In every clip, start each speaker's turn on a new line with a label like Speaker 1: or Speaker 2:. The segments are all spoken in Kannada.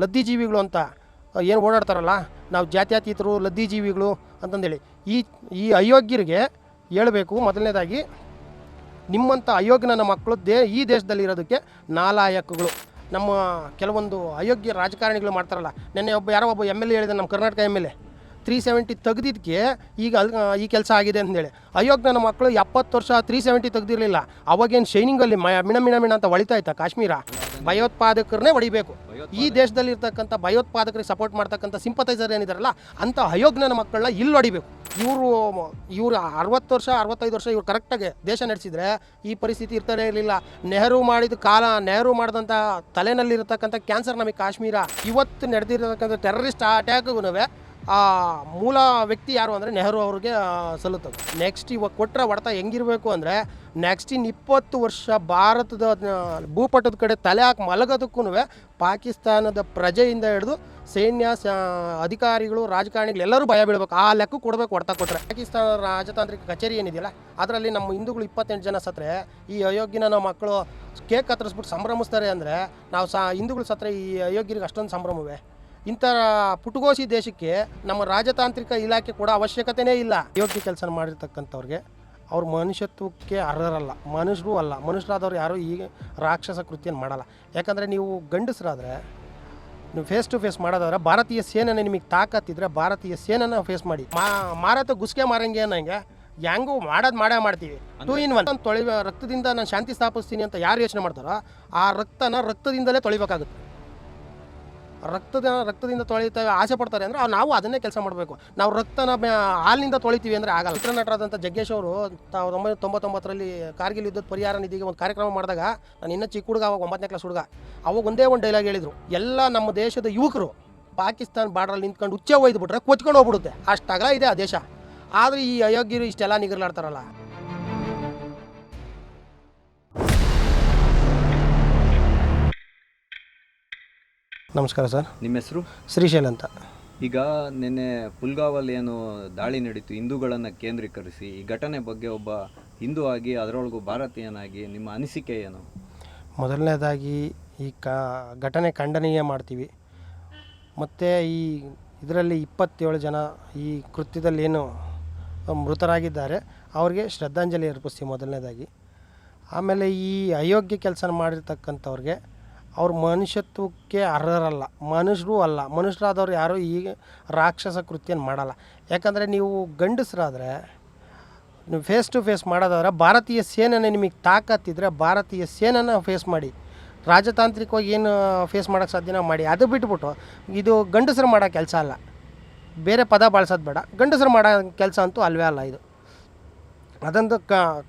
Speaker 1: ಲದ್ದಿ ಜೀವಿಗಳು ಅಂತ ಏನು ಓಡಾಡ್ತಾರಲ್ಲ, ನಾವು ಜಾತ್ಯತೀತರು ಲದ್ದಿ ಜೀವಿಗಳು ಅಂತಂದೇಳಿ ಈ ಅಯೋಗ್ಯರಿಗೆ ಹೇಳಬೇಕು. ಮೊದಲನೇದಾಗಿ ನಿಮ್ಮಂಥ ಅಯೋಗ್ಯನ ಮಕ್ಕಳು ಈ ದೇಶದಲ್ಲಿರೋದಕ್ಕೆ ನಾಲಾಯಕಗಳು. ನಮ್ಮ ಕೆಲವೊಂದು ಅಯೋಗ್ಯ ರಾಜಕಾರಣಿಗಳು ಮಾಡ್ತಾರಲ್ಲ, ನೆನ್ನೆ ಯಾರೋ ಒಬ್ಬ ಎಮ್ ಎಲ್ ಎ ಹೇಳಿದ, ನಮ್ಮ ಕರ್ನಾಟಕ ಎಮ್ ಎಲ್ ಎ 370 ತೆಗೆದಿದ್ದಕ್ಕೆ ಈಗ ಈ ಕೆಲಸ ಆಗಿದೆ ಅಂತೇಳಿ. ಅಯೋಗ್ಯನ ಮಕ್ಕಳು 70 ವರ್ಷ 370 ತೆಗೆದಿರಲಿಲ್ಲ. ಅವಾಗೇನು ಶೈನಿಂಗಲ್ಲಿ ಮಿಣ ಅಂತ ಹೊಳಿತಾ ಇತ್ತ ಕಾಶ್ಮೀರ? ಭಯೋತ್ಪಾದಕರನ್ನೇ ಹೊಡಿಬೇಕು. ಈ ದೇಶದಲ್ಲಿರ್ತಕ್ಕಂಥ ಭಯೋತ್ಪಾದಕರಿಗೆ ಸಪೋರ್ಟ್ ಮಾಡ್ತಕ್ಕಂಥ ಸಿಂಪತೈಸರ್ ಏನಿದಾರಲ್ಲ, ಅಂಥ ಅಯೋಗ್ಯನ ಮಕ್ಕಳನ್ನ ಇಲ್ಲಿ ಹೊಡಿಬೇಕು. ಇವರು 60 ವರ್ಷ 65 ವರ್ಷ ಇವ್ರು ಕರೆಕ್ಟಾಗಿ ದೇಶ ನಡೆಸಿದರೆ ಈ ಪರಿಸ್ಥಿತಿ ಇರ್ತಾನೆ ಇರಲಿಲ್ಲ. ನೆಹರು ಮಾಡಿದಂಥ ತಲೆನಲ್ಲಿರ್ತಕ್ಕಂಥ ಕ್ಯಾನ್ಸರ್ ನಮಗೆ ಕಾಶ್ಮೀರ. ಇವತ್ತು ನಡೆದಿರತಕ್ಕಂಥ ಟೆರರಿಸ್ಟ್ ಅಟ್ಯಾಕ್ಗೂ ಆ ಮೂಲ ವ್ಯಕ್ತಿ ಯಾರು ಅಂದರೆ ನೆಹರು ಅವ್ರಿಗೆ ಸಲ್ಲುತ್ತದೆ. ನೆಕ್ಸ್ಟ್ ಇವಾಗ ಕೊಟ್ಟರೆ ಹೊಡೆತ ಹೆಂಗಿರಬೇಕು ಅಂದರೆ, ನೆಕ್ಸ್ಟ್ 20 ವರ್ಷ ಭಾರತದ ಭೂಪಟದ ಕಡೆ ತಲೆ ಹಾಕಿ ಮಲಗೋದಕ್ಕೂ ಪಾಕಿಸ್ತಾನದ ಪ್ರಜೆಯಿಂದ ಹಿಡಿದು ಸೈನ್ಯ ಅಧಿಕಾರಿಗಳು ರಾಜಕಾರಣಿಗಳು ಎಲ್ಲರೂ ಭಯ ಬೀಳಬೇಕು. ಆ ಲೆಕ್ಕ ಕೊಡಬೇಕು ಹೊಡೆತ ಕೊಟ್ಟರೆ. ಪಾಕಿಸ್ತಾನ ರಾಜತಾಂತ್ರಿಕ ಕಚೇರಿ ಏನಿದೆಯಲ್ಲ, ಅದರಲ್ಲಿ ನಮ್ಮ ಹಿಂದೂಗಳು 28 ಜನ ಸತ್ತರೆ ಈ ಅಯೋಗ್ಯನ ನಾವು ಮಕ್ಕಳು ಕೇಕ್ ಕತ್ತರಿಸ್ಬಿಟ್ಟು ಸಂಭ್ರಮಿಸ್ತಾರೆ ಅಂದರೆ, ನಾವು ಹಿಂದೂಗಳು ಸತ್ತರೆ ಈ ಅಯೋಗ್ಯರಿಗೆ ಅಷ್ಟೊಂದು ಸಂಭ್ರಮವೇ? ಇಂಥ ಪುಟುಗೋಸಿ ದೇಶಕ್ಕೆ ನಮ್ಮ ರಾಜತಾಂತ್ರಿಕ ಇಲಾಖೆ ಕೂಡ ಅವಶ್ಯಕತೆಯೇ ಇಲ್ಲ. ಯೋಗ್ಯ ಕೆಲಸ ಮಾಡಿರ್ತಕ್ಕಂಥವ್ರಿಗೆ ಅವ್ರ ಮನುಷ್ಯತ್ವಕ್ಕೆ ಅರ್ಹರಲ್ಲ, ಮನುಷ್ಯರು ಅಲ್ಲ. ಮನುಷ್ಯರಾದವ್ರು ಯಾರು ಈಗ ರಾಕ್ಷಸ ಕೃತ್ಯನ ಮಾಡಲ್ಲ. ಯಾಕಂದರೆ ನೀವು ಗಂಡಸರಾದರೆ ನೀವು ಫೇಸ್ ಟು ಫೇಸ್ ಮಾಡೋದಾದ್ರೆ ಭಾರತೀಯ ಸೇನೆನ ನಿಮಗೆ ತಾಕತ್ತಿದ್ರೆ ಭಾರತೀಯ ಸೇನೆನ ಫೇಸ್ ಮಾಡಿ. ಮಾರಾಟ ಗುಸ್ಕೆ ಮಾರಂಗೆ ಅನ್ನಂಗೆ ಹೆಂಗೂ ಮಾಡೇ ಮಾಡ್ತೀವಿ. 2 in 1 ರಕ್ತದಿಂದ ನಾನು ಶಾಂತಿ ಸ್ಥಾಪಿಸ್ತೀನಿ ಅಂತ ಯಾರು ಯೋಚನೆ ಮಾಡ್ತಾರೋ ಆ ರಕ್ತದಿಂದಲೇ ತೊಳಿಬೇಕಾಗುತ್ತೆ. ರಕ್ತದಿಂದ ತೊಳಿತೇವೆ ಆಸೆ ಪಡ್ತಾರೆ ಅಂದರೆ ನಾವು ಅದನ್ನೇ ಕೆಲಸ ಮಾಡಬೇಕು. ನಾವು ರಕ್ತನ ಹಾಲಿನಿಂದ ತೊಳಿತೀವಿ ಅಂದರೆ ಆಗಲ್ಲ. ಚಿತ್ರನಟರಾದಂಥ ಜಗ್ಗೇಶ್ ಅವರು 1999ರಲ್ಲಿ ಕಾರ್ಗಿಲ್ ಯುದ್ಧದ ಪರಿಹಾರ ನಿಧಿಗೆ ಒಂದು ಕಾರ್ಯಕ್ರಮ ಮಾಡಿದಾಗ, ನಾನು ಇನ್ನೂ ಚಿಕ್ಕ ಹುಡುಗ, ಅವಾಗ 9ನೇ ಕ್ಲಾಸ್ ಹುಡುಗ, ಅವಾಗ ಒಂದೇ ಒಂದು ಡೈಲಾಗ್ ಹೇಳಿದರು, ಎಲ್ಲ ನಮ್ಮ ದೇಶದ ಯುವಕರು ಪಾಕಿಸ್ತಾನ ಬಾರ್ಡ್ರಲ್ಲಿ ನಿಂತ್ಕೊಂಡು ಹುಚ್ಚೆ ಒಯ್ದುಬಿಟ್ರೆ ಕೊಚ್ಕೊಂಡು ಹೋಗ್ಬಿಡುತ್ತೆ, ಅಷ್ಟಾಗಲ ಇದೆ ಆ ದೇಶ. ಆದರೆ ಈ ಅಯೋಗ್ಯರು ಇಷ್ಟೆಲ್ಲ ನಿಗರ್ಲಾಡ್ತಾರಲ್ಲ. ನಮಸ್ಕಾರ ಸರ್.
Speaker 2: ನಿಮ್ಮ ಹೆಸರು?
Speaker 1: ಶ್ರೀಶೈಲ್ ಅಂತ.
Speaker 2: ಈಗ ನಿನ್ನೆ ಪುಲ್ಗಾವಲ್ಲಿ ಏನು ದಾಳಿ ನಡೀತು ಹಿಂದೂಗಳನ್ನು ಕೇಂದ್ರೀಕರಿಸಿ, ಈ ಘಟನೆ ಬಗ್ಗೆ ಒಬ್ಬ ಹಿಂದೂ ಆಗಿ ಅದರೊಳಗೂ ಭಾರತೀಯನಾಗಿ ನಿಮ್ಮ ಅನಿಸಿಕೆ ಏನು?
Speaker 1: ಮೊದಲನೇದಾಗಿ ಈ ಘಟನೆ ಖಂಡನೀಯ ಮಾಡ್ತೀವಿ. ಮತ್ತು ಇದರಲ್ಲಿ 27 ಜನ ಈ ಕೃತ್ಯದಲ್ಲಿ ಏನು ಮೃತರಾಗಿದ್ದಾರೆ ಅವ್ರಿಗೆ ಶ್ರದ್ಧಾಂಜಲಿ ಅರ್ಪಿಸ್ತೀವಿ ಮೊದಲನೇದಾಗಿ. ಆಮೇಲೆ ಈ ಅಯೋಗ್ಯ ಕೆಲಸ ಮಾಡಿರ್ತಕ್ಕಂಥವ್ರಿಗೆ ಅವ್ರ ಮನುಷ್ಯತ್ವಕ್ಕೆ ಅರ್ಹರಲ್ಲ, ಮನುಷ್ಯರು ಅಲ್ಲ. ಮನುಷ್ಯರಾದವ್ರು ಯಾರು ಈಗ ರಾಕ್ಷಸ ಕೃತ್ಯನ ಮಾಡಲ್ಲ. ಯಾಕಂದರೆ ನೀವು ಗಂಡಸರಾದರೆ ನೀವು ಫೇಸ್ ಟು ಫೇಸ್ ಮಾಡೋದಾದ್ರೆ ಭಾರತೀಯ ಸೇನೆನೇ ನಿಮಗೆ ತಾಕತ್ತಿದ್ರೆ ಭಾರತೀಯ ಸೇನೆನ ಫೇಸ್ ಮಾಡಿ. ರಾಜತಾಂತ್ರಿಕವಾಗಿ ಏನು ಫೇಸ್ ಮಾಡೋಕ್ಕೆ ಸಾಧ್ಯನ ಮಾಡಿ. ಅದು ಬಿಟ್ಬಿಟ್ಟು ಇದು ಗಂಡಸರು ಮಾಡೋ ಕೆಲಸ ಅಲ್ಲ. ಬೇರೆ ಪದ ಬಳಸೋದು ಬೇಡ, ಗಂಡಸರು ಮಾಡೋ ಕೆಲಸ ಅಂತೂ ಅಲ್ವೇ ಅಲ್ಲ ಇದು. ಅದಂತೂ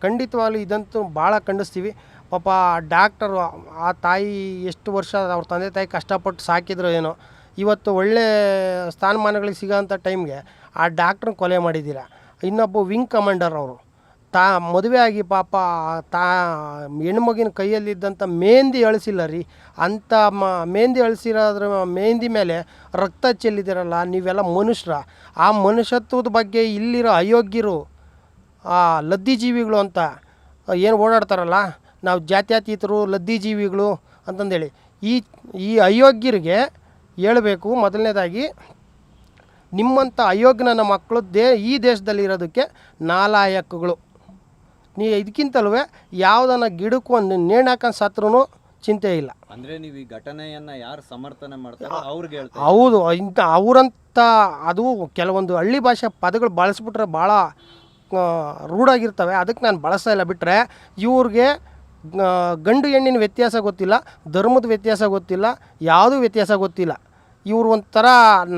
Speaker 1: ಖಂಡಿತವಾಗ್ಲೂ ಇದಂತೂ ಭಾಳ ಖಂಡಿಸ್ತೀವಿ. ಪಾಪ ಡಾಕ್ಟರು ಆ ತಾಯಿ ಎಷ್ಟು ವರ್ಷ ಅವ್ರ ತಂದೆ ತಾಯಿ ಕಷ್ಟಪಟ್ಟು ಸಾಕಿದ್ರು ಏನೋ, ಇವತ್ತು ಒಳ್ಳೆ ಸ್ಥಾನಮಾನಗಳಿಗೆ ಸಿಗೋಂಥ ಟೈಮ್ಗೆ ಆ ಡಾಕ್ಟ್ರನ್ನ ಕೊಲೆ ಮಾಡಿದ್ದೀರ. ಇನ್ನೊಬ್ಬ ವಿಂಗ್ ಕಮಾಂಡರ್ ಅವರು ಮದುವೆ ಆಗಿ ಪಾಪ ಹೆಣ್ಮಗಿನ ಕೈಯಲ್ಲಿದ್ದಂಥ ಮೆಹಂದಿ ಅಳಿಸಿಲ್ಲ ರೀ. ಅಂಥ ಮೆಹಂದಿ ಅಳಿಸಿರೋದ್ರ ಮೆಹಂದಿ ಮೇಲೆ ರಕ್ತ ಚೆಲ್ಲಿದಿರಲ್ಲ, ನೀವೆಲ್ಲ ಮನುಷ್ಯರ. ಆ ಮನುಷ್ಯತ್ವದ ಬಗ್ಗೆ ಇಲ್ಲಿರೋ ಅಯೋಗ್ಯರು ಲದ್ದಿ ಜೀವಿಗಳು ಅಂತ ಏನು ಓಡಾಡ್ತಾರಲ್ಲ, ನಾವು ಜಾತ್ಯತೀತರು ಲದ್ದಿ ಜೀವಿಗಳು ಅಂತಂದೇಳಿ ಈ ಅಯೋಗ್ಯರಿಗೆ ಹೇಳಬೇಕು. ಮೊದಲನೇದಾಗಿ ನಿಮ್ಮಂಥ ಅಯೋಗ್ಯನ ಮಕ್ಕಳು ಈ ದೇಶದಲ್ಲಿರೋದಕ್ಕೆ ನಾಲಾಯಕಗಳು. ಇದಕ್ಕಿಂತಲೂ ಯಾವುದನ್ನ ಗಿಡಕ್ಕೂ ಒಂದು ನೇಣು ಹಾಕೊಂಡು ಸತ್ರೂ ಚಿಂತೆ ಇಲ್ಲ.
Speaker 2: ಅಂದರೆ ನೀವು ಈ ಘಟನೆಯನ್ನು ಯಾರು ಸಮರ್ಥನೆ ಮಾಡ್ತಾರೋ ಅವ್ರಿಗೆ ಹೇಳ್ತಾರೆ.
Speaker 1: ಹೌದು, ಅವರಂಥ ಅದು ಕೆಲವೊಂದು ಹಳ್ಳಿ ಭಾಷೆ ಪದಗಳು ಬಳಸ್ಬಿಟ್ರೆ ಭಾಳ ರೂಢಾಗಿರ್ತವೆ, ಅದಕ್ಕೆ ನಾನು ಬಳಸ್ತಾ ಇಲ್ಲ. ಬಿಟ್ಟರೆ ಇವ್ರಿಗೆ ಗಂಡು ಹೆಣ್ಣಿನ ವ್ಯತ್ಯಾಸ ಗೊತ್ತಿಲ್ಲ, ಧರ್ಮದ ವ್ಯತ್ಯಾಸ ಗೊತ್ತಿಲ್ಲ, ಯಾವುದೂ ವ್ಯತ್ಯಾಸ ಗೊತ್ತಿಲ್ಲ. ಇವರು ಒಂಥರ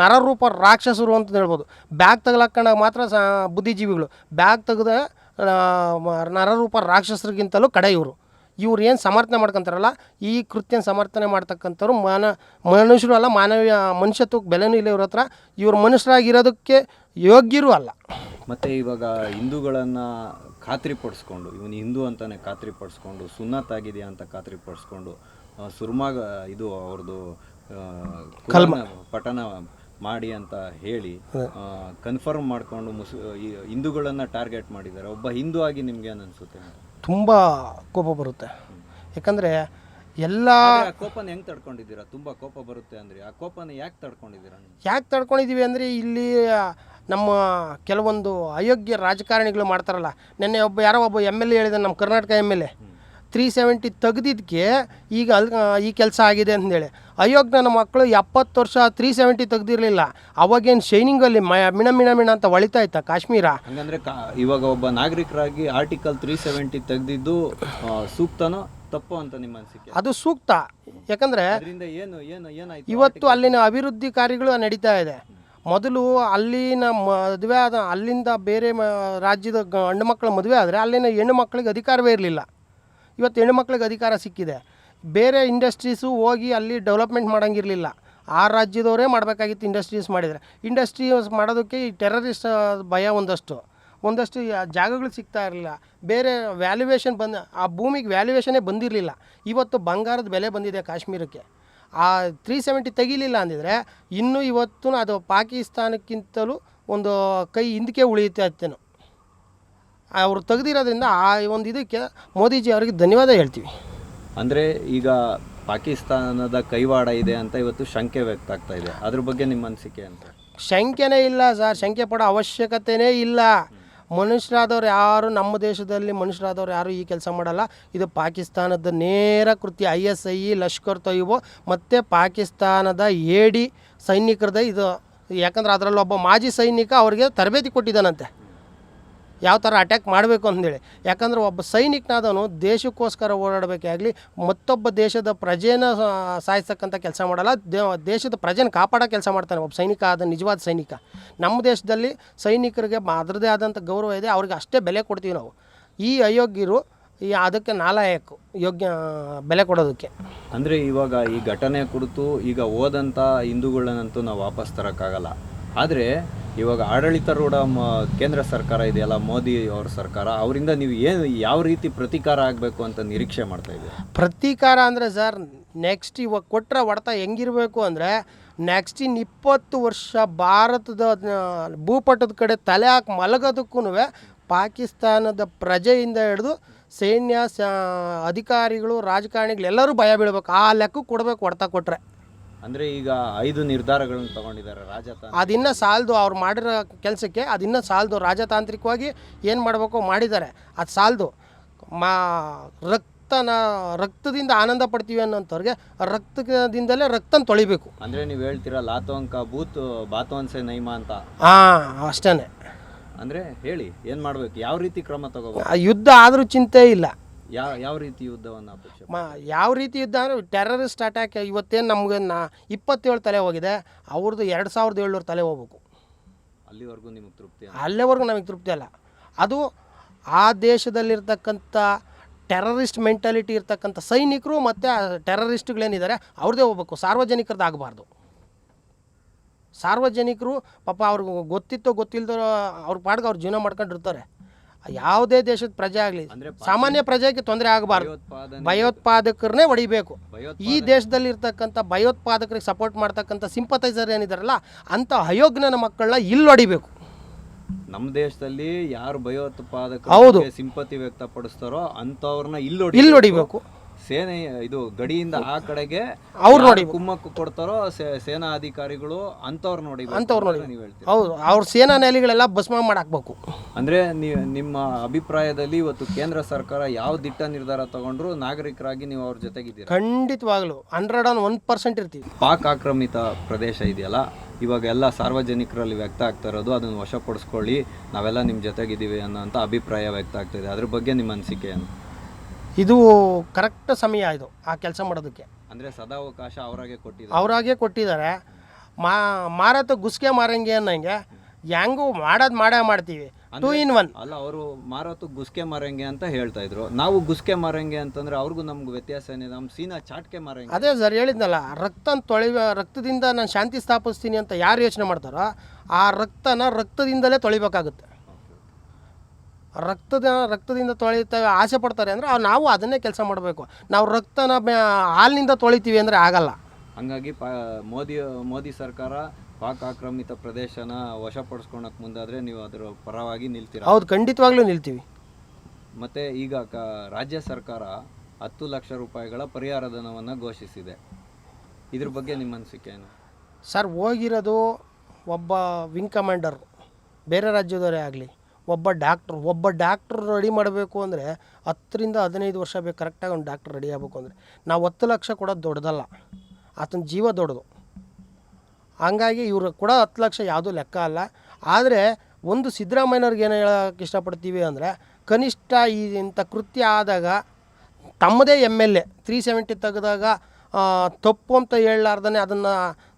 Speaker 1: ನರರೂಪ ರಾಕ್ಷಸರು ಅಂತ ಹೇಳ್ಬೋದು. ಬ್ಯಾಗ್ ತಗಲಾಕೊಂಡಾಗ ಮಾತ್ರ ಬುದ್ಧಿಜೀವಿಗಳು, ಬ್ಯಾಗ್ ತೆಗೆದ ನರರೂಪ ರಾಕ್ಷಸರಿಗಿಂತಲೂ ಕಡೆ ಇವರು ಏನು ಸಮರ್ಥನೆ ಮಾಡ್ಕೊತಾರಲ್ಲ, ಈ ಕೃತ್ಯನ ಸಮರ್ಥನೆ ಮಾಡ್ತಕ್ಕಂಥವ್ರು ಮನುಷ್ಯರು ಅಲ್ಲ, ಮನುಷ್ಯತ್ವಕ್ಕೆ ಬೆಲೆನೂ ಇಲ್ಲ ಇವ್ರ ಹತ್ರ. ಇವ್ರು ಮನುಷ್ಯರಾಗಿರೋದಕ್ಕೆ ಯೋಗ್ಯರೂ ಅಲ್ಲ.
Speaker 2: ಮತ್ತು ಇವಾಗ ಹಿಂದೂಗಳನ್ನು ಖಾತ್ರಿಪಡಿಸ್ಕೊಂಡು, ಇವನು ಹಿಂದೂ ಅಂತಲೇ ಖಾತ್ರಿಪಡಿಸ್ಕೊಂಡು, ಸುನ್ನತ್ ಆಗಿದೆಯಾ ಅಂತ ಖಾತ್ರಿಪಡಿಸ್ಕೊಂಡು, ಸುರ್ಮಾಗ ಇದು ಅವ್ರದ್ದು ಪಠನ ಮಾಡಿ ಅಂತ ಹೇಳಿ ಕನ್ಫರ್ಮ್ ಮಾಡಿಕೊಂಡು ಹಿಂದೂಗಳನ್ನು ಟಾರ್ಗೆಟ್ ಮಾಡಿದ್ದಾರೆ. ಒಬ್ಬ ಹಿಂದೂ ಆಗಿ ನಿಮ್ಗೆ ಏನು ಅನಿಸುತ್ತೆ?
Speaker 1: ತುಂಬ ಕೋಪ ಬರುತ್ತೆ. ಯಾಕಂದರೆ ಎಲ್ಲ
Speaker 2: ಆ ಕೋಪನ ಹೆಂಗ್ ತಡ್ಕೊಂಡಿದ್ದೀರಾ? ತುಂಬಾ ಕೋಪ ಬರುತ್ತೆ ಅಂದ್ರೆ ಆ ಕೋಪನ ಯಾಕೆ ತಡ್ಕೊಂಡಿದ್ದೀರಾ ನೀವು?
Speaker 1: ಯಾಕೆ ತಡ್ಕೊಂಡಿದ್ದೀವಿ ಅಂದರೆ ಇಲ್ಲಿ ನಮ್ಮ ಕೆಲವೊಂದು ಅಯೋಗ್ಯ ರಾಜಕಾರಣಿಗಳು ಮಾಡ್ತಾರಲ್ಲ. ನಿನ್ನೆ ಯಾರೋ ಒಬ್ಬ ಎಮ್ ಎಲ್ ಎ ಹೇಳಿದ, ನಮ್ಮ ಕರ್ನಾಟಕ ಎಮ್ ಎಲ್ ಎ 370 ತೆಗ್ದಿದ್ದಕ್ಕೆ ಈಗ ಈ ಕೆಲಸ ಆಗಿದೆ ಅಂತೇಳಿ. ಅಯೋಗ್ಯ ನನ್ನ ಮಕ್ಕಳು 70 ವರ್ಷ 370 ತೆಗ್ದಿರಲಿಲ್ಲ. ಅವಾಗೇನು ಶೈನಿಂಗಲ್ಲಿ ಮಿಣ ಅಂತ ಹೊಳಿತಾ ಇತ್ತ ಕಾಶ್ಮೀರ.
Speaker 2: ಹಂಗಂದ್ರೆ ಇವಾಗ ಒಬ್ಬ ನಾಗರಿಕರಾಗಿ ಆರ್ಟಿಕಲ್ 370 ತೆಗ್ದಿದ್ದು ಸೂಕ್ತನೋ ತಪ್ಪು ಅಂತ ನಿಮ್ಮ ಅನಿಸಿಕೆ?
Speaker 1: ಅದು ಸೂಕ್ತ. ಯಾಕಂದರೆ
Speaker 2: ಅದರಿಂದ ಏನಾಯ್ತು?
Speaker 1: ಇವತ್ತು ಅಲ್ಲಿನ ಅಭಿವೃದ್ಧಿ ಕಾರ್ಯಗಳು ನಡೀತಾ ಇದೆ. ಮೊದಲು ಅಲ್ಲಿನ ಮದುವೆ ಆದ ಅಲ್ಲಿಂದ ಬೇರೆ ರಾಜ್ಯದ ಗಂಡು ಮಕ್ಕಳ ಮದುವೆ ಆದರೆ ಅಲ್ಲಿನ ಹೆಣ್ಣು ಮಕ್ಕಳಿಗೆ ಅಧಿಕಾರವೇ ಇರಲಿಲ್ಲ. ಇವತ್ತು ಹೆಣ್ಣು ಮಕ್ಕಳಿಗೆ ಅಧಿಕಾರ ಸಿಕ್ಕಿದೆ. ಬೇರೆ ಇಂಡಸ್ಟ್ರೀಸು ಹೋಗಿ ಅಲ್ಲಿ ಡೆವಲಪ್ಮೆಂಟ್ ಮಾಡೋಂಗಿರಲಿಲ್ಲ. ಆ ರಾಜ್ಯದವರೇ ಮಾಡಬೇಕಾಗಿತ್ತು. ಇಂಡಸ್ಟ್ರೀಸ್ ಮಾಡಿದರೆ ಇಂಡಸ್ಟ್ರೀಸ್ ಮಾಡೋದಕ್ಕೆ ಈ ಟೆರರಿಸ್ಟ್ ಭಯ ಒಂದಷ್ಟು ಜಾಗಗಳು ಸಿಗ್ತಾ ಇರಲಿಲ್ಲ. ಬೇರೆ ವ್ಯಾಲ್ಯುವೇಷನ್ ಆ ಭೂಮಿಗೆ ವ್ಯಾಲ್ಯುವೇಷನ್ನೇ ಬಂದಿರಲಿಲ್ಲ. ಇವತ್ತು ಬಂಗಾರದ ಬೆಲೆ ಬಂದಿದೆ ಕಾಶ್ಮೀರಕ್ಕೆ. ಆ 370 ತೆಗಿಲಿಲ್ಲ ಅಂದಿದ್ರೆ ಇನ್ನೂ ಇವತ್ತು ಅದು ಪಾಕಿಸ್ತಾನಕ್ಕಿಂತಲೂ ಒಂದು ಕೈ ಹಿಂದಕ್ಕೆ ಉಳಿಯುತ್ತೆ ಅತ್ತೇನೋ. ಅವರು ತೆಗೆದಿರೋದ್ರಿಂದ ಆ ಒಂದು ಇದಕ್ಕೆ ಮೋದಿಜಿ ಅವರಿಗೆ ಧನ್ಯವಾದ ಹೇಳ್ತೀವಿ.
Speaker 2: ಅಂದರೆ ಈಗ ಪಾಕಿಸ್ತಾನದ ಕೈವಾಡ ಇದೆ ಅಂತ ಇವತ್ತು ಶಂಕೆ ವ್ಯಕ್ತ ಆಗ್ತಾ ಇದೆ. ಅದ್ರ ಬಗ್ಗೆ ನಿಮ್ಮ ಅನಿಸಿಕೆ ಅಂತ?
Speaker 1: ಶಂಕೆನೇ ಇಲ್ಲ ಸರ್, ಶಂಕೆ ಪಡೋ ಅವಶ್ಯಕತೆಯೇ ಇಲ್ಲ. ಮನುಷ್ಯರಾದವ್ರು ಯಾರು ನಮ್ಮ ದೇಶದಲ್ಲಿ ಮನುಷ್ಯರಾದವ್ರು ಯಾರು ಈ ಕೆಲಸ ಮಾಡಲ್ಲ. ಇದು ಪಾಕಿಸ್ತಾನದ ನೇರ ಕೃತ್ಯ. ISI, ಲಷ್ಕರ್ ತೊಯ್ಬೋ ಮತ್ತು ಪಾಕಿಸ್ತಾನದ ಏಡಿ ಸೈನಿಕರದ ಇದು. ಯಾಕಂದ್ರೆ ಅದರಲ್ಲಿ ಒಬ್ಬ ಮಾಜಿ ಸೈನಿಕ ಅವ್ರಿಗೆ ತರಬೇತಿ ಕೊಟ್ಟಿದ್ದಾನಂತೆ ಯಾವ ಥರ ಅಟ್ಯಾಕ್ ಮಾಡಬೇಕು ಅಂದೇಳಿ. ಯಾಕಂದ್ರೆ ಒಬ್ಬ ಸೈನಿಕನಾದವನು ದೇಶಕ್ಕೋಸ್ಕರ ಓಡಾಡಬೇಕೇ ಆಗಲಿ ಮತ್ತೊಬ್ಬ ದೇಶದ ಪ್ರಜೆನ ಸಾಯಿಸ್ತಕ್ಕಂಥ ಕೆಲಸ ಮಾಡಲ್ಲ. ದೇಶದ ಪ್ರಜೆನ ಕಾಪಾಡೋ ಕೆಲಸ ಮಾಡ್ತಾನೆ ಒಬ್ಬ ಸೈನಿಕ ಆದ ನಿಜವಾದ ಸೈನಿಕ. ನಮ್ಮ ದೇಶದಲ್ಲಿ ಸೈನಿಕರಿಗೆ ಅದರದೇ ಆದಂಥ ಗೌರವ ಇದೆ, ಅವ್ರಿಗೆ ಅಷ್ಟೇ ಬೆಲೆ ಕೊಡ್ತೀವಿ ನಾವು. ಈ ಅಯೋಗ್ಯರು ಅದಕ್ಕೆ ನಾಲಾಯಕು ಯೋಗ್ಯ ಬೆಲೆ ಕೊಡೋದಕ್ಕೆ.
Speaker 2: ಅಂದರೆ ಇವಾಗ ಈ ಘಟನೆ ಕುರಿತು ಈಗ ಹೋದಂಥ ಹಿಂದೂಗಳನ್ನಂತೂ ನಾವು ವಾಪಸ್ ತರೋಕ್ಕಾಗಲ್ಲ. ಆದರೆ ಇವಾಗ ಆಡಳಿತಾರೂಢ ಕೇಂದ್ರ ಸರ್ಕಾರ ಇದೆಯಲ್ಲ, ಮೋದಿ ಅವ್ರ ಸರ್ಕಾರ, ಅವರಿಂದ ನೀವು ಯಾವ ರೀತಿ ಪ್ರತೀಕಾರ ಆಗಬೇಕು ಅಂತ ನಿರೀಕ್ಷೆ ಮಾಡ್ತಾ ಇದ್ದೀವಿ?
Speaker 1: ಪ್ರತೀಕಾರ ಅಂದರೆ ಸರ್ ನೆಕ್ಸ್ಟ್ ಇವಾಗ ಕೊಟ್ಟರೆ ಹೊಡೆತ ಹೆಂಗಿರಬೇಕು ಅಂದರೆ ನೆಕ್ಸ್ಟ್ 20 ವರ್ಷ ಭಾರತದ ಭೂಪಟದ ಕಡೆ ತಲೆ ಹಾಕಿ ಮಲಗೋದಕ್ಕೂ ಪಾಕಿಸ್ತಾನದ ಪ್ರಜೆಯಿಂದ ಹಿಡಿದು ಸೈನ್ಯ ಅಧಿಕಾರಿಗಳು ರಾಜಕಾರಣಿಗಳು ಎಲ್ಲರೂ ಭಯ ಬೀಳಬೇಕು. ಆ ಲೆಕ್ಕಕ್ಕೆ ಕೊಡಬೇಕು ಹೊಡೆತ ಕೊಟ್ಟರೆ.
Speaker 2: ಅಂದರೆ ಈಗ 5 ನಿರ್ಧಾರಗಳನ್ನು ತಗೊಂಡಿದ್ದಾರೆ ರಾಜತಾಂತ್ರಿಕ.
Speaker 1: ಅದಿನ್ನೂ ಸಾಲದು, ಅವ್ರು ಮಾಡಿರೋ ಕೆಲಸಕ್ಕೆ ಅದಿನ್ನೂ ಸಾಲದು. ರಾಜತಾಂತ್ರಿಕವಾಗಿ ಏನು ಮಾಡಬೇಕು ಮಾಡಿದ್ದಾರೆ, ಅದು ಸಾಲದು. ರಕ್ತದಿಂದ ಆನಂದ ಪಡ್ತೀವಿ ಅನ್ನೋಂಥವ್ರಿಗೆ ರಕ್ತದಿಂದಲೇ ರಕ್ತನ ತೊಳಿಬೇಕು.
Speaker 2: ಅಂದರೆ ನೀವು ಹೇಳ್ತೀರಾ ಲಾತೋಂಕ ಬಾತೋನ್ಸೆ ನೈಮ ಅಂತ.
Speaker 1: ಅಷ್ಟೇ.
Speaker 2: ಅಂದರೆ ಹೇಳಿ ಏನು ಮಾಡಬೇಕು, ಯಾವ ರೀತಿ ಕ್ರಮ ತಗೋಬೇಕು?
Speaker 1: ಯುದ್ಧ ಆದರೂ ಚಿಂತೆ ಇಲ್ಲ.
Speaker 2: ಯಾವ ರೀತಿ ಯುದ್ಧವನ್ನು ಅಪೇಕ್ಷೆ?
Speaker 1: ಯಾವ ರೀತಿ ಯುದ್ಧ ಅಂದರೆ ಟೆರರಿಸ್ಟ್ ಅಟ್ಯಾಕ್. ಇವತ್ತೇನು ನಮಗೆ 27 ತಲೆ ಹೋಗಿದೆ, ಅವ್ರದ್ದು 2700 ತಲೆ ಹೋಗ್ಬೇಕು.
Speaker 2: ಅಲ್ಲಿವರೆಗೂ ನಿಮಗೆ ತೃಪ್ತಿ?
Speaker 1: ಅಲ್ಲಿವರೆಗೂ ನಮಗೆ ತೃಪ್ತಿ ಅಲ್ಲ. ಅದು ಆ ದೇಶದಲ್ಲಿರ್ತಕ್ಕಂಥ ಟೆರರಿಸ್ಟ್ ಮೆಂಟಾಲಿಟಿ ಇರ್ತಕ್ಕಂಥ ಸೈನಿಕರು ಮತ್ತು ಟೆರರಿಸ್ಟ್ಗಳೇನಿದ್ದಾರೆ ಅವ್ರದ್ದೇ ಹೋಗ್ಬೇಕು, ಸಾರ್ವಜನಿಕರದ್ದು ಆಗಬಾರ್ದು. ಸಾರ್ವಜನಿಕರು ಪಾಪ ಅವ್ರಿಗೆ ಗೊತ್ತಿಲ್ಲದೋ ಅವ್ರ ಪಾಡ್ಗೆ ಅವ್ರು ಜೀವನ ಮಾಡ್ಕೊಂಡಿರ್ತಾರೆ. ಯಾವುದೇ ದೇಶದ ಪ್ರಜೆ ಆಗಲಿ ಸಾಮಾನ್ಯ ಪ್ರಜೆಗೆ ತೊಂದರೆ ಆಗಬಾರ್ದು. ಭಯೋತ್ಪಾದಕರನ್ನೇ ಹೊಡಿಬೇಕು. ಈ ದೇಶದಲ್ಲಿ ಇರ್ತಕ್ಕಂಥ ಭಯೋತ್ಪಾದಕರಿಗೆ ಸಪೋರ್ಟ್ ಮಾಡ್ತಕ್ಕಂಥ ಸಿಂಪತೈಸರ್ ಏನಿದಾರಲ್ಲ ಅಂಥ ಅಯೋಗ್ಯನ ಮಕ್ಕಳನ್ನ ಇಲ್ಲಿ ಹೊಡಿಬೇಕು.
Speaker 2: ನಮ್ಮ ದೇಶದಲ್ಲಿ ಯಾರು ಭಯೋತ್ಪಾದಕರು ಸಿಂಪತಿ ವ್ಯಕ್ತಪಡಿಸ್ತಾರೋ ಅಂಥವ್ರನ್ನ ಇಲ್ಲಿ
Speaker 1: ಹೊಡಿಬೇಕು.
Speaker 2: ಸೇನೆ ಇದು ಗಡಿಯಿಂದ ಆ ಕಡೆಗೆ
Speaker 1: ಅವ್ರು ನೋಡಿ
Speaker 2: ಕುಮ್ಮಕ್ಕು ಕೊಡ್ತಾರೋ ಸೇನಾ ಅಧಿಕಾರಿಗಳು ಅಂಥವ್ರು ನೋಡಿ ನೀವು ಹೇಳ್ತೀವಿ.
Speaker 1: ಹೌದು, ಅವ್ರ ಸೇನಾ ನೆಲೆಗಳೆಲ್ಲ ಭಸ್ಮ ಮಾಡಾಕ್ಬೇಕು.
Speaker 2: ಅಂದರೆ ನಿಮ್ಮ ಅಭಿಪ್ರಾಯದಲ್ಲಿ ಇವತ್ತು ಕೇಂದ್ರ ಸರ್ಕಾರ ಯಾವ ದಿಟ್ಟ ನಿರ್ಧಾರ ತಗೊಂಡ್ರು ನಾಗರಿಕರಾಗಿ ನೀವು ಅವ್ರ ಜೊತೆಗಿದ್ದೀರಾ?
Speaker 1: ಖಂಡಿತವಾಗ್ಲೂ 101% ಇರ್ತೀವಿ.
Speaker 2: ಪಾಕ್ ಆಕ್ರಮಿತ ಪ್ರದೇಶ ಇದೆಯಲ್ಲ, ಇವಾಗ ಎಲ್ಲ ಸಾರ್ವಜನಿಕರಲ್ಲಿ ವ್ಯಕ್ತ ಆಗ್ತಾ ಇರೋದು ಅದನ್ನು ವಶಪಡಿಸ್ಕೊಳ್ಳಿ, ನಾವೆಲ್ಲ ನಿಮ್ಮ ಜೊತೆಗಿದ್ದೀವಿ ಅನ್ನೋಂಥ ಅಭಿಪ್ರಾಯ ವ್ಯಕ್ತ ಆಗ್ತಾಯಿದೆ. ಅದ್ರ ಬಗ್ಗೆ ನಿಮ್ಮ ಅನಿಸಿಕೆ ಏನು?
Speaker 1: ಇದು ಕರೆಕ್ಟ್ ಸಮಯ ಇದು ಆ ಕೆಲಸ ಮಾಡೋದಕ್ಕೆ.
Speaker 2: ಅಂದರೆ ಸದಾವಕಾಶ
Speaker 1: ಅವರಾಗೆ ಕೊಟ್ಟಿದ್ದಾರೆ. ಮಾರಾಟ ಗುಸ್ಕೆ ಮಾರಂಗೆ ಅನ್ನಂಗೆ ಹೆಂಗೂ ಮಾಡೇ ಮಾಡ್ತೀವಿ. 2 in 1
Speaker 2: ಅಲ್ಲ, ಅವರು ಮಾರಾಟ ಗುಸ್ಕೆ ಮಾರಂಗೆ ಅಂತ ಹೇಳ್ತಾ ಇದ್ರು. ನಾವು ಗುಸ್ಕೆ ಮಾರಂಗೆ ಅಂತಂದ್ರೆ ಅವ್ರಿಗೂ ನಮ್ಗೆ ವ್ಯತ್ಯಾಸ ಏನಿದೆ? ನಮ್ಮ ಸೀನಾ ಚಾಟ್ಕೆ ಮಾರಂಗೆ.
Speaker 1: ಅದೇ ಸರ್ ಹೇಳಿದ್ನಲ್ಲ, ರಕ್ತದಿಂದ ನಾನು ಶಾಂತಿ ಸ್ಥಾಪಿಸ್ತೀನಿ ಅಂತ ಯಾರು ಯೋಚನೆ ಮಾಡ್ತಾರೋ ಆ ರಕ್ತದಿಂದಲೇ ತೊಳಿಬೇಕಾಗುತ್ತೆ. ರಕ್ತದಿಂದ ತೊಳಿತೇವೆ ಆಸೆ ಪಡ್ತಾರೆ ಅಂದರೆ ನಾವು ಅದನ್ನೇ ಕೆಲಸ ಮಾಡಬೇಕು. ನಾವು ರಕ್ತನ ಹಾಲಿನಿಂದ ತೊಳಿತೀವಿ ಅಂದರೆ ಆಗಲ್ಲ.
Speaker 2: ಹಂಗಾಗಿ ಮೋದಿ ಸರ್ಕಾರ ಪಾಕ್ ಆಕ್ರಮಿತ ಪ್ರದೇಶನ ವಶಪಡಿಸ್ಕೊಳಕ್ಕೆ ಮುಂದಾದರೆ ನೀವು ಅದರ ಪರವಾಗಿ ನಿಲ್ತೀರಾ?
Speaker 1: ಹೌದು, ಖಂಡಿತವಾಗ್ಲೂ ನಿಲ್ತೀವಿ.
Speaker 2: ಮತ್ತು ಈಗ ರಾಜ್ಯ ಸರ್ಕಾರ 10 ಲಕ್ಷ ರೂಪಾಯಿಗಳ ಪರಿಹಾರ ಧನವನ್ನು ಘೋಷಿಸಿದೆ. ಇದ್ರ ಬಗ್ಗೆ ನಿಮ್ಮ ಅನಿಸಿಕೆ ಏನು?
Speaker 1: ಸರ್, ಹೋಗಿರೋದು ಒಬ್ಬ ವಿಂಗ್ ಕಮಾಂಡರ್, ಬೇರೆ ರಾಜ್ಯದವರೇ ಆಗಲಿ, ಒಬ್ಬ ಡಾಕ್ಟ್ರು ರೆಡಿ ಮಾಡಬೇಕು ಅಂದರೆ 10 ರಿಂದ 15 ವರ್ಷ ಬೇಕು ಕರೆಕ್ಟಾಗಿ ಒಂದು ಡಾಕ್ಟ್ರ್ ರೆಡಿ ಆಗಬೇಕು ಅಂದರೆ. ನಾವು 10 ಲಕ್ಷ ಕೊಡೋದು ದೊಡ್ಡದಲ್ಲ, ಆತನ ಜೀವ ದೊಡ್ಡದು. ಹಂಗಾಗಿ ಇವರು ಕೂಡ 10 ಲಕ್ಷ ಯಾವುದೂ ಲೆಕ್ಕ ಅಲ್ಲ. ಆದರೆ ಒಂದು ಸಿದ್ದರಾಮಯ್ಯನವ್ರಿಗೆ ಏನು ಹೇಳೋಕ್ಕೆ ಇಷ್ಟಪಡ್ತೀವಿ ಅಂದರೆ, ಕನಿಷ್ಠ ಇಂಥ ಕೃತ್ಯ ಆದಾಗ ತಮ್ಮದೇ MLA 370 ತೆಗೆದಾಗ ತಪ್ಪು ಅಂತ ಹೇಳಲಾರ್ದೇ ಅದನ್ನು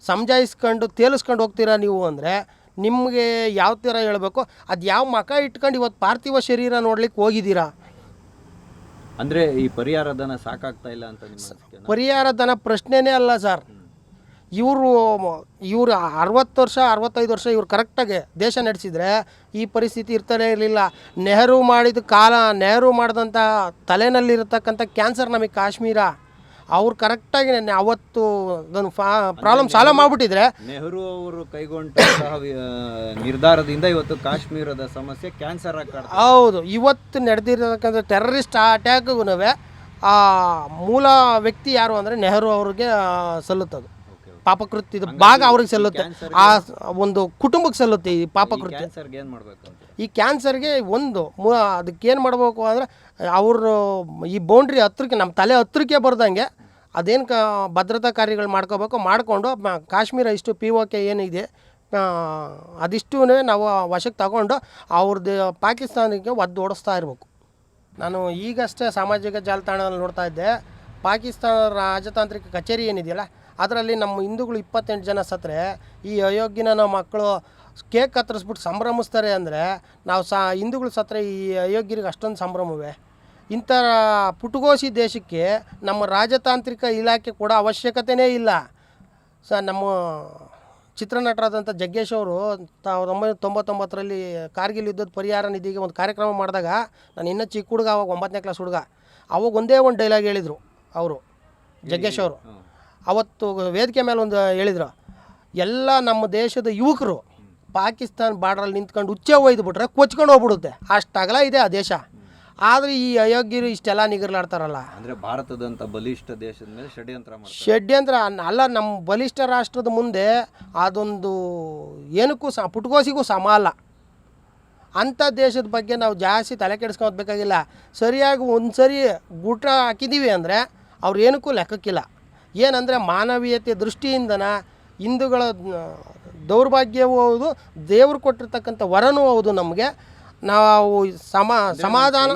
Speaker 1: ಸಮಜಾಯಿಸ್ಕೊಂಡು ತೇಲಿಸ್ಕೊಂಡು ಹೋಗ್ತೀರಾ ನೀವು ಅಂದರೆ, ನಿಮಗೆ ಯಾವ ಥರ ಹೇಳಬೇಕು, ಅದು ಯಾವ ಮಕ ಇಟ್ಕೊಂಡು ಇವತ್ತು ಪಾರ್ಥಿವ ಶರೀರ ನೋಡ್ಲಿಕ್ಕೆ ಹೋಗಿದ್ದೀರಾ?
Speaker 2: ಅಂದರೆ ಈ ಪರಿಹಾರ ಧನ ಸಾಕಾಗ್ತಾ ಇಲ್ಲ ಅಂತ ನಿಮ್ಮ ಅನಿಸಿಕೆ?
Speaker 1: ಪರಿಹಾರ ಧನ ಪ್ರಶ್ನೆನೇ ಅಲ್ಲ ಸರ್. ಇವರು 60 ವರ್ಷ 65 ವರ್ಷ ಇವ್ರು ಕರೆಕ್ಟಾಗಿ ದೇಶ ನಡೆಸಿದರೆ ಈ ಪರಿಸ್ಥಿತಿ ಇರ್ತಾನೆ ಇರಲಿಲ್ಲ. ನೆಹರು ಮಾಡಿದಂಥ ತಲೆನಲ್ಲಿರತಕ್ಕಂಥ ಕ್ಯಾನ್ಸರ್ ನಮಗೆ ಕಾಶ್ಮೀರ, ಅವ್ರು ಕರೆಕ್ಟಾಗಿ ಅವತ್ತು ಅದನ್ನು ಪ್ರಾಬ್ಲಮ್ ಸಾಲ್ವ್ ಮಾಡಿಬಿಟ್ಟಿದ್ರೆ,
Speaker 2: ನೆಹರು ಅವರು ಕೈಗೊಂಡಂತಹ ನಿರ್ಧಾರದಿಂದ ಇವತ್ತು ಕಾಶ್ಮೀರದ ಸಮಸ್ಯೆ ಕ್ಯಾನ್ಸರ್ ಆಗಿ.
Speaker 1: ಹೌದು, ಇವತ್ತು ನಡೆದಿರತಕ್ಕಂಥ ಟೆರರಿಸ್ಟ್ ಅಟ್ಯಾಕ್ಗೂ ಆ ಮೂಲ ವ್ಯಕ್ತಿ ಯಾರು ಅಂದರೆ ನೆಹರು ಅವ್ರಿಗೆ ಸಲ್ಲುತ್ತದು. ಪಾಪಕೃತ್ಯದ ಭಾಗ ಅವ್ರಿಗೆ ಸಲ್ಲುತ್ತೆ, ಆ ಒಂದು ಕುಟುಂಬಕ್ಕೆ ಸಲ್ಲುತ್ತೆ ಈ ಪಾಪಕೃತ್ಯ. ಈ ಕ್ಯಾನ್ಸರ್ಗೆ ಅದಕ್ಕೇನು ಮಾಡಬೇಕು ಅಂದರೆ, ಅವರು ಈ ಬೌಂಡ್ರಿ ಹತ್ರಕ್ಕೆ ನಮ್ಮ ತಲೆ ಹತ್ರಕ್ಕೆ ಬರ್ದಂಗೆ ಅದೇನು ಭದ್ರತಾ ಕಾರ್ಯಗಳು ಮಾಡಿಕೊಂಡು ಕಾಶ್ಮೀರ ಇಷ್ಟು POK ಏನಿದೆ ಅದಿಷ್ಟೂ ನಾವು ವಶಕ್ಕೆ ತಗೊಂಡು ಅವ್ರದ್ದು ಪಾಕಿಸ್ತಾನಕ್ಕೆ ಓಡಿಸ್ತಾ ಇರಬೇಕು. ನಾನು ಈಗಷ್ಟೇ ಸಾಮಾಜಿಕ ಜಾಲತಾಣದಲ್ಲಿ ನೋಡ್ತಾ ಇದ್ದೆ, ಪಾಕಿಸ್ತಾನ ರಾಜತಾಂತ್ರಿಕ ಕಚೇರಿ ಏನಿದೆಯಲ್ಲ ಅದರಲ್ಲಿ ನಮ್ಮ ಹಿಂದೂಗಳು 28 ಜನ ಸತ್ತರೆ ಈ ಅಯೋಗ್ಯನ ನಾವು ಮಕ್ಕಳು ಕೇಕ್ ಕತ್ತರಿಸ್ಬಿಟ್ಟು ಸಂಭ್ರಮಿಸ್ತಾರೆ ಅಂದರೆ, ನಾವು ಹಿಂದೂಗಳು ಸತ್ತರೆ ಈ ಅಯೋಗ್ಯರಿಗೆ ಅಷ್ಟೊಂದು ಸಂಭ್ರಮವೇ? ಇಂಥ ಪುಟಗೋಸಿ ದೇಶಕ್ಕೆ ನಮ್ಮ ರಾಜತಾಂತ್ರಿಕ ಇಲಾಖೆ ಕೂಡ ಅವಶ್ಯಕತೆಯೇ ಇಲ್ಲ. ನಮ್ಮ ಚಿತ್ರನಟರಾದಂಥ ಜಗ್ಗೇಶ್ ಅವರು 1999ರಲ್ಲಿ ಕಾರ್ಗಿಲ್ ಯುದ್ಧದ ಪರಿಹಾರ ನಿಧಿಗೆ ಒಂದು ಕಾರ್ಯಕ್ರಮ ಮಾಡಿದಾಗ, ನಾನು ಇನ್ನೂ ಚಿಕ್ಕ ಹುಡುಗ, ಅವಾಗ 9ನೇ ಕ್ಲಾಸ್ ಹುಡುಗ, ಅವಾಗ ಒಂದೇ ಒಂದು ಡೈಲಾಗ್ ಹೇಳಿದರು ಅವರು, ಜಗ್ಗೇಶ್ ಅವರು. ಅವತ್ತು ವೇದಿಕೆ ಮೇಲೆ ಒಂದು ಹೇಳಿದರು, ಎಲ್ಲ ನಮ್ಮ ದೇಶದ ಯುವಕರು ಪಾಕಿಸ್ತಾನ ಬಾರ್ಡ್ರಲ್ಲಿ ನಿಂತ್ಕೊಂಡು ಹುಚ್ಚೆ ಒಯ್ದುಬಿಟ್ರೆ ಕೊಚ್ಕೊಂಡು ಹೋಗ್ಬಿಡುತ್ತೆ, ಅಷ್ಟಾಗಲ ಇದೆ ಆ ದೇಶ. ಆದರೆ ಈ ಅಯೋಗ್ಯರು ಇಷ್ಟೆಲ್ಲ ನಿಗರ್ಲಾಡ್ತಾರಲ್ಲ.
Speaker 2: ಅಂದರೆ ಭಾರತದಂಥ ಬಲಿಷ್ಠ ದೇಶದ ಮೇಲೆ
Speaker 1: ಷಡ್ಯಂತ್ರ ಅಲ್ಲ. ನಮ್ಮ ಬಲಿಷ್ಠ ರಾಷ್ಟ್ರದ ಮುಂದೆ ಅದೊಂದು ಏನಕ್ಕೂ ಪುಟ್ಕೋಸಿಗೂ ಸಮ ಅಲ್ಲ. ಅಂಥ ದೇಶದ ಬಗ್ಗೆ ನಾವು ಜಾಸ್ತಿ ತಲೆ ಕೆಡಿಸ್ಕೊಳ್ಬೇಕಾಗಿಲ್ಲ. ಸರಿಯಾಗಿ ಒಂದು ಸರಿ ಗೂಟ ಹಾಕಿದ್ದೀವಿ ಅಂದರೆ ಅವ್ರು ಏನಕ್ಕೂ ಲೆಕ್ಕಕ್ಕಿಲ್ಲ. ಏನಂದರೆ ಮಾನವೀಯತೆ ದೃಷ್ಟಿಯಿಂದನ ಹಿಂದೂಗಳ ದೌರ್ಭಾಗ್ಯವೂ ಹೌದು, ದೇವರು ಕೊಟ್ಟಿರ್ತಕ್ಕಂಥ ವರನೂ ಹೌದು. ನಮಗೆ ನಾವು ಸಮಾಧಾನ,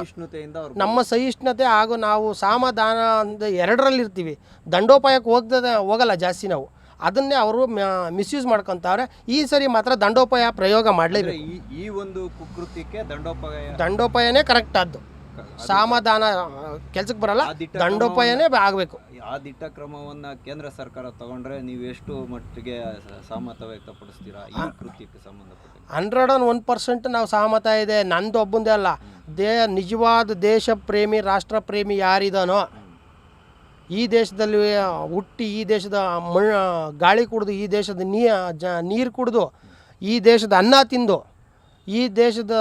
Speaker 1: ನಮ್ಮ ಸಹಿಷ್ಣುತೆ ಹಾಗೂ ನಾವು ಸಮಾಧಾನ ಅಂತ ಎರಡರಲ್ಲಿರ್ತೀವಿ. ದಂಡೋಪಾಯಕ್ಕೆ ಹೋಗಲ್ಲ ಜಾಸ್ತಿ ನಾವು. ಅದನ್ನೇ ಅವರು ಮಿಸ್ಯೂಸ್ ಮಾಡ್ಕೊತಾವ್ರೆ. ಈ ಸರಿ ಮಾತ್ರ ದಂಡೋಪಾಯ ಪ್ರಯೋಗ ಮಾಡಲೇಬೇಕು.
Speaker 2: ಈ ಒಂದು ಕುಕೃತ್ಯಕ್ಕೆ
Speaker 1: ದಂಡೋಪಾಯನೇ ಕರೆಕ್ಟ್ ಆದ್ದು. ಸಮಾಧಾನ ಕೆಲ್ಸಕ್ಕೆ ಬರಲ್ಲ, ದಂಡೋಪಾಯನೇ ಆಗಬೇಕು.
Speaker 2: ಆ ದಿಟ್ಟ ಕ್ರಮವನ್ನು ಕೇಂದ್ರ ಸರ್ಕಾರ ತಗೊಂಡ್ರೆ ನೀವು ಎಷ್ಟು ಮಟ್ಟಿಗೆ ಸಹಮತ ವ್ಯಕ್ತಪಡಿಸ್ತೀರಾ ಈ ಕೃತ್ಯಕ್ಕೆ ಸಂಬಂಧಪಟ್ಟ?
Speaker 1: 101% ನಾವು ಸಹಮತ ಇದೆ. ನಂದು ಒಬ್ಬಂದೇ ಅಲ್ಲ, ನಿಜವಾದ ದೇಶ ಪ್ರೇಮಿ, ರಾಷ್ಟ್ರ ಪ್ರೇಮಿ ಯಾರಿದಾನೋ, ಈ ದೇಶದಲ್ಲಿ ಹುಟ್ಟಿ ಈ ದೇಶದ ಗಾಳಿ ಕುಡಿದು, ಈ ದೇಶದ ನೀರು ಕುಡಿದು, ಈ ದೇಶದ ಅನ್ನ ತಿಂದು, ಈ ದೇಶದ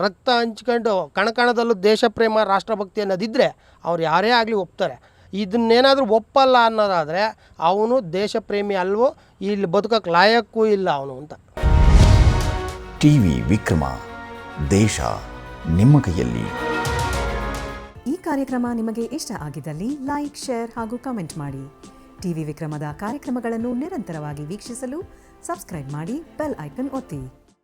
Speaker 1: ರಕ್ತ ಹಂಚ್ಕೊಂಡು ಕಣಕಣದಲ್ಲೂ ದೇಶ ಪ್ರೇಮ ರಾಷ್ಟ್ರಭಕ್ತಿ ಅನ್ನೋದಿದ್ದರೆ ಅವ್ರು ಯಾರೇ ಆಗಲಿ ಒಪ್ತಾರೆ. ಇದನ್ನೇನಾದರೂ ಒಪ್ಪಲ್ಲ ಅನ್ನೋದಾದರೆ ಅವನು ದೇಶ ಪ್ರೇಮಿ ಅಲ್ವೋ, ಇಲ್ಲಿ ಬದುಕೋಕ್ಕೆ ಲಾಯಕ್ಕೂ ಇಲ್ಲ ಅವನು ಅಂತ.
Speaker 3: ಟಿವಿ ವಿಕ್ರಮ, ದೇಶ ನಿಮ್ಮ ಕೈಯಲ್ಲಿ.
Speaker 4: ಈ ಕಾರ್ಯಕ್ರಮ ನಿಮಗೆ ಇಷ್ಟ ಆಗಿದ್ದಲ್ಲಿ ಲೈಕ್, ಶೇರ್ ಹಾಗೂ ಕಮೆಂಟ್ ಮಾಡಿ. ಟಿವಿ ವಿಕ್ರಮದ ಕಾರ್ಯಕ್ರಮಗಳನ್ನು ನಿರಂತರವಾಗಿ ವೀಕ್ಷಿಸಲು ಸಬ್ಸ್ಕ್ರೈಬ್ ಮಾಡಿ, ಬೆಲ್ ಐಕನ್ ಒತ್ತಿ.